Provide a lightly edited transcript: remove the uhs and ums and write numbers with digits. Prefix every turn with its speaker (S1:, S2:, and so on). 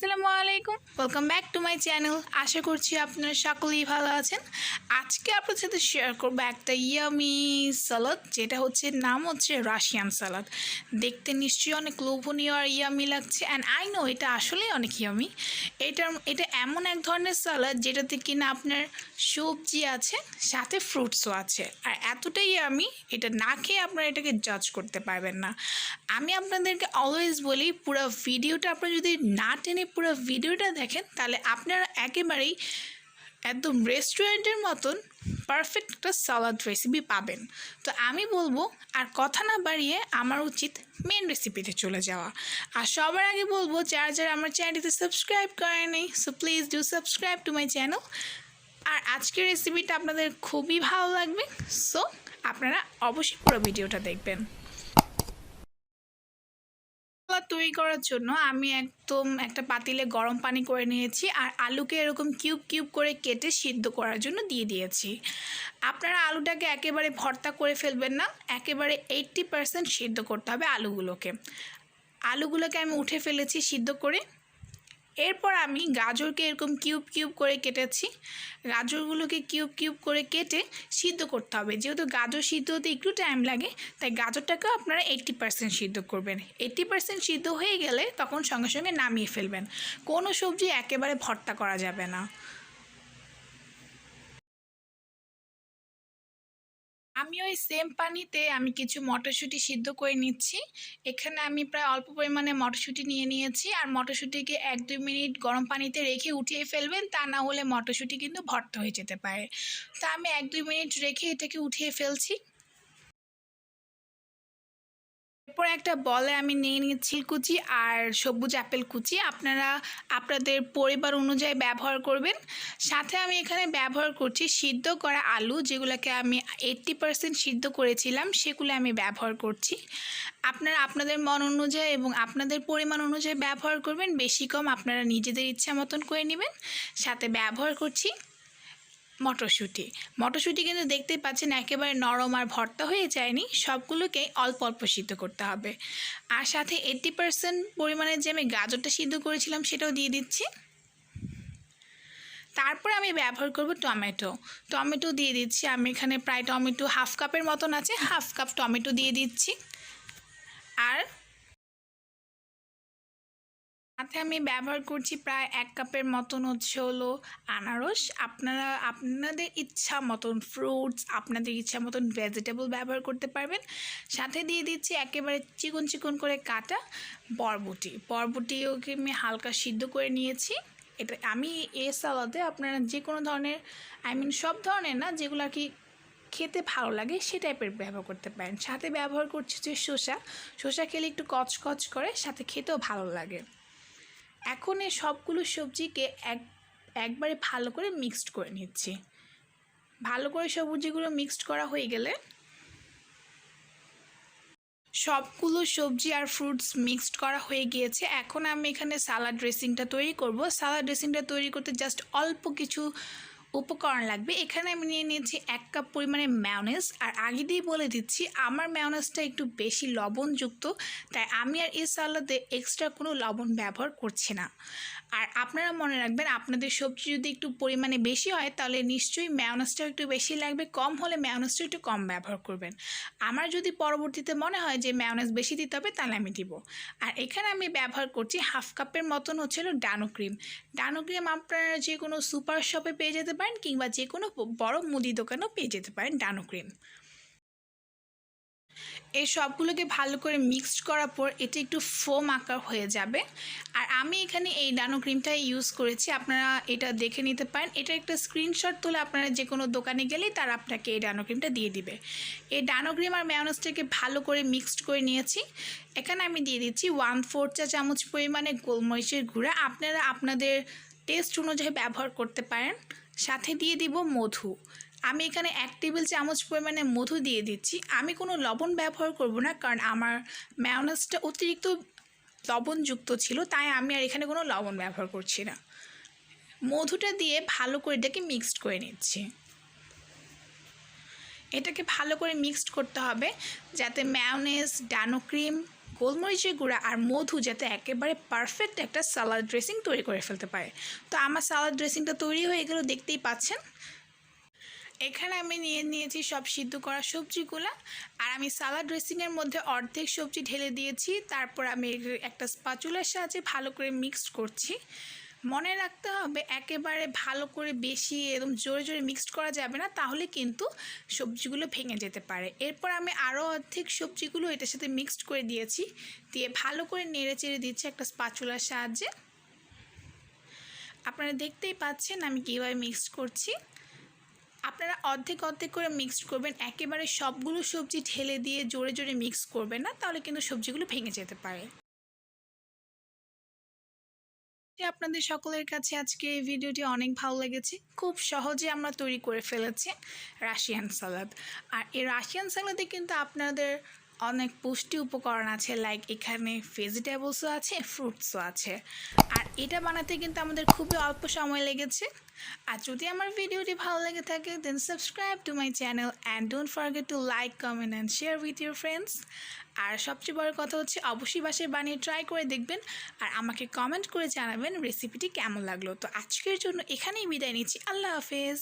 S1: আসসালামু আলাইকুম, welcome back to my channel. আশা করছি আপনারা সকলেই ভালো আছেন। আজকে আপনার সাথে শেয়ার করবো একটা ইয়ামি সালাদ, যেটা নাম হচ্ছে রাশিয়ান সালাদ। দেখতে নিশ্চয়ই অনেক লোভনীয় আর ইয়ামি লাগছে, অ্যান্ড আই নো এটা আসলেই অনেক ইয়ামি। এটা এমন এক ধরনের সালাদ যেটাতে কিনা আপনার সবজি আছে, সাথে ফ্রুটসও আছে, আর এতটাই ইয়ামি এটা না খেয়ে আপনারা এটাকে জাজ করতে পারবেন না। আমি আপনাদেরকে অলওয়েজ বলি, পুরো ভিডিওটা আপনারা যদি না টেনে পুরো ভিডিওটা দেখেন, তাহলে আপনারা একেবারেই একদম রেস্টুরেন্টের মতন পারফেক্ট একটা সালাদ রেসিপি পাবেন। তো আমি বলবো আর কথা না বাড়িয়ে আমার উচিত মেন রেসিপিতে চলে যাওয়া। আর সবার আগে বলবো, যারা যারা আমার চ্যানেলটিতে সাবস্ক্রাইব করেনি, so please do subscribe to my channel. আর আজকের রেসিপিটা আপনাদের খুবই ভালো লাগবে, সো আপনারা অবশ্যই পুরো ভিডিওটা দেখবেন। তৈরি করার জন্য আমি একদম একটা পাতিলে গরম পানি করে নিয়েছি, আর আলুকে এরকম কিউব কিউব করে কেটে সিদ্ধ করার জন্য দিয়ে দিয়েছি। আপনারা আলুটাকে একেবারে ভর্তা করে ফেলবেন না, একেবারে 80% সিদ্ধ করতে হবে আলুগুলোকে আমি উঠে ফেলেছি সিদ্ধ করে। এরপর আমি গাজরকে এরকম কিউব কিউব করে কেটেছি। গাজরগুলোকে কিউব কিউব করে কেটে সিদ্ধ করতে হবে। যেহেতু গাজর সিদ্ধ হতে একটু টাইম লাগে, তাই গাজরটাকেও আপনারা 80% সিদ্ধ করবেন। 80% সিদ্ধ হয়ে গেলে তখন সঙ্গে সঙ্গে নামিয়ে ফেলবেন। কোনো সবজি একেবারে ভর্তা করা যাবে না। আমি ওই সেম পানিতে আমি কিছু মটরশুঁটি সিদ্ধ করে নিচ্ছি। এখানে আমি প্রায় অল্প পরিমাণে মটরশুঁটি নিয়ে নিয়েছি, আর মটরশুঁটিকে 1-2 মিনিট গরম পানিতে রেখে উঠিয়ে ফেলবেন, তা না হলে মটরশুঁটি কিন্তু ভর্তা হয়ে যেতে পারে। তা আমি 1-2 মিনিট রেখে এটাকে উঠিয়ে ফেলছি। এরপর একটা বলে আমি নিয়ে নিচ্ছি কুচি আর সবুজ আপেল কুচি। আপনারা আপনাদের পরিবার অনুযায়ী ব্যবহার করবেন। সাথে আমি এখানে ব্যবহার করছি সিদ্ধ করা আলু, যেগুলোকে আমি 80% সিদ্ধ করেছিলাম, সেগুলো আমি ব্যবহার করছি। আপনারা আপনাদের মন অনুযায়ী এবং আপনাদের পরিমাণ অনুযায়ী ব্যবহার করবেন, বেশি কম আপনারা নিজেদের ইচ্ছা মতন করে নেবেন। সাথে ব্যবহার করছি মটরশুঁটি কিন্তু দেখতেই পাচ্ছেন একেবারে নরম আর ভর্তা হয়ে যায়নি, সবগুলোকেই অল্প অল্প সিদ্ধ করতে হবে। আর সাথে 80% পরিমাণে যে আমি গাজরটা সিদ্ধ করেছিলাম সেটাও দিয়ে দিচ্ছি। তারপর আমি ব্যবহার করব টমেটো দিয়ে দিচ্ছি। আমি এখানে প্রায় টমেটো হাফ কাপের মতন আছে, হাফ কাপ টমেটো দিয়ে দিচ্ছি। আর সাথে আমি ব্যবহার করছি প্রায় 1 কাপের মতন আনারস। আপনারা আপনাদের ইচ্ছা মতন ফ্রুটস, আপনাদের ইচ্ছা মতন ভেজিটেবল ব্যবহার করতে পারবেন। সাথে দিয়ে দিচ্ছি একেবারে চিকন চিকন করে কাটা বরবটিওকে আমি হালকা সিদ্ধ করে নিয়েছি। এটা আমি এই সালাদে আপনারা যে কোনো ধরনের, সব ধরনের না, যেগুলো আর কি খেতে ভালো লাগে সে টাইপের ব্যবহার করতে পারেন। সাথে ব্যবহার করছি যে শসা খেলে একটু কচকচ করে, সাথে খেতেও ভালো লাগে। এখন এই সবগুলো সবজিকে একবারে ভালো করে মিক্সড করে নিচ্ছি। ভালো করে সবজিগুলো মিক্সড করা হয়ে গেলে, সবগুলো সবজি আর ফ্রুটস মিক্সড করা হয়ে গিয়েছে, এখন আমি এখানে সালাড ড্রেসিংটা তৈরি করব। সালাড ড্রেসিংটা তৈরি করতে জাস্ট অল্প কিছু উপকরণ লাগবে। এখানে আমি নিয়ে নিয়েছি 1 কাপ পরিমাণে ম্যায়োনেজ। আর আগে দিয়ে বলে দিচ্ছি, আমার ম্যায়োনেজটা একটু বেশি লবণযুক্ত, তাই আমি আর এই সালাদে এক্সট্রা কোনো লবণ ব্যবহার করছি না। আর আপনারা মনে রাখবেন, আপনাদের সবজি যদি একটু পরিমাণে বেশি হয় তাহলে নিশ্চয়ই ম্যায়োনেজটাও একটু বেশি লাগবে, কম হলে ম্যায়োনেজটা একটু কম ব্যবহার করবেন। আমার যদি পরবর্তীতে মনে হয় যে ম্যায়োনেজ বেশি দিতে হবে, তাহলে আমি দিব। আর এখানে আমি ব্যবহার করছি হাফ কাপের মতন ডানো ক্রিম। আপনারা যে কোনো সুপার শপে পেয়ে যেতে পারেন, কিংবা যে কোনো বড় মুদি দোকানেও পেয়ে যেতে পারেন ডানো ক্রিম। এই সবগুলোকে ভালো করে মিক্সড করার পর এটা একটু ফোম আকার হয়ে যাবে। আর আমি এখানে এই ডানো ক্রিমটা ইউজ করেছি, আপনারা এটা দেখে নিতে পারেন। এটা একটা স্ক্রিনশট তুলে আপনারা যে কোনো দোকানে গেলেই তারা আপনাকে এই ডানো ক্রিমটা দিয়ে দিবে। এই ডানো ক্রিম আর ম্যায়োনেজটাকে ভালো করে মিক্সড করে নিয়েছি। এখানে আমি দিয়ে দিচ্ছি 1/4 চা চামচ পরিমাণে গোলমরিচের গুঁড়া। আপনারা আপনাদের টেস্ট অনুযায়ী ব্যবহার করতে পারেন। সাথে দিয়ে দিব মধু। আমি এখানে 1 টেবিল চামচ পরিমাণে মধু দিয়ে দিচ্ছি। আমি কোনো লবণ ব্যবহার করব না, কারণ আমার ম্যায়োনেজটা অতিরিক্ত লবণযুক্ত ছিল, তাই আমি আর এখানে কোনো লবণ ব্যবহার করছি না। মধুটা দিয়ে ভালো করে এটাকে মিক্সড করে নিচ্ছি। এটাকে ভালো করে মিক্সড করতে হবে, যাতে ম্যায়োনেজ, ডানো ক্রিম গোলমরিচের গুঁড়া আর মধু যাতে একেবারে পারফেক্ট একটা সালাদ ড্রেসিং তৈরি করে ফেলতে পারে। তো আমার সালাদ ড্রেসিংটা তৈরি হয়ে গেল, দেখতেই পাচ্ছেন। এখানে আমি নিয়েছি সব সিদ্ধ করা সবজিগুলো, আর আমি সালাদ ড্রেসিংয়ের মধ্যে অর্ধেক সবজি ঢেলে দিয়েছি। তারপর আমি একটা স্প্যাচুলার সাহায্যে ভালো করে মিক্সড করছি। মনে রাখতে হবে একেবারে ভালো করে বেশি একদম জোরে জোরে মিক্সড করা যাবে না, তাহলে কিন্তু সবজিগুলো ভেঙে যেতে পারে। এরপর আমি আরও অর্ধেক সবজিগুলো এটার সাথে মিক্সড করে দিয়েছি, দিয়ে ভালো করে নেড়ে চেড়ে দিচ্ছি একটা স্প্যাচুলার সাহায্যে। আপনারা দেখতেই পাচ্ছেন আমি কীভাবে মিক্সড করছি। আপনারা অর্ধেক অর্ধেক করে মিক্সড করবেন, একেবারে সবগুলো সবজি ঢেলে দিয়ে জোরে জোরে মিক্স করবেন না, তাহলে কিন্তু সবজিগুলো ভেঙে যেতে পারে। আপনাদের সকলের কাছে আজকে এই ভিডিওটি অনেক ভালো লেগেছে। খুব সহজে আমরা তৈরি করে ফেলেছি রাশিয়ান সালাদ। আর এই রাশিয়ান সালাদে কিন্তু আপনাদের অনেক পুষ্টি উপকরণ আছে, লাইক এখানে ভেজিটেবলসও আছে, ফ্রুটসও আছে। আর এটা বানাতে কিন্তু আমাদের খুবই অল্প সময় লেগেছে। আর যদি আমার ভিডিওটি ভালো লেগে থাকে, then subscribe to my channel and don't forget to like, comment and share with your friends. আর সবচেয়ে বড় কথা হচ্ছে অবশ্যই বাসায় বানিয়ে ট্রাই করে দেখবেন, আর আমাকে কমেন্ট করে জানাবেন রেসিপিটি কেমন লাগলো। তো আজকের জন্য এখানেই বিদায় নিচ্ছি। আল্লাহ হাফেজ।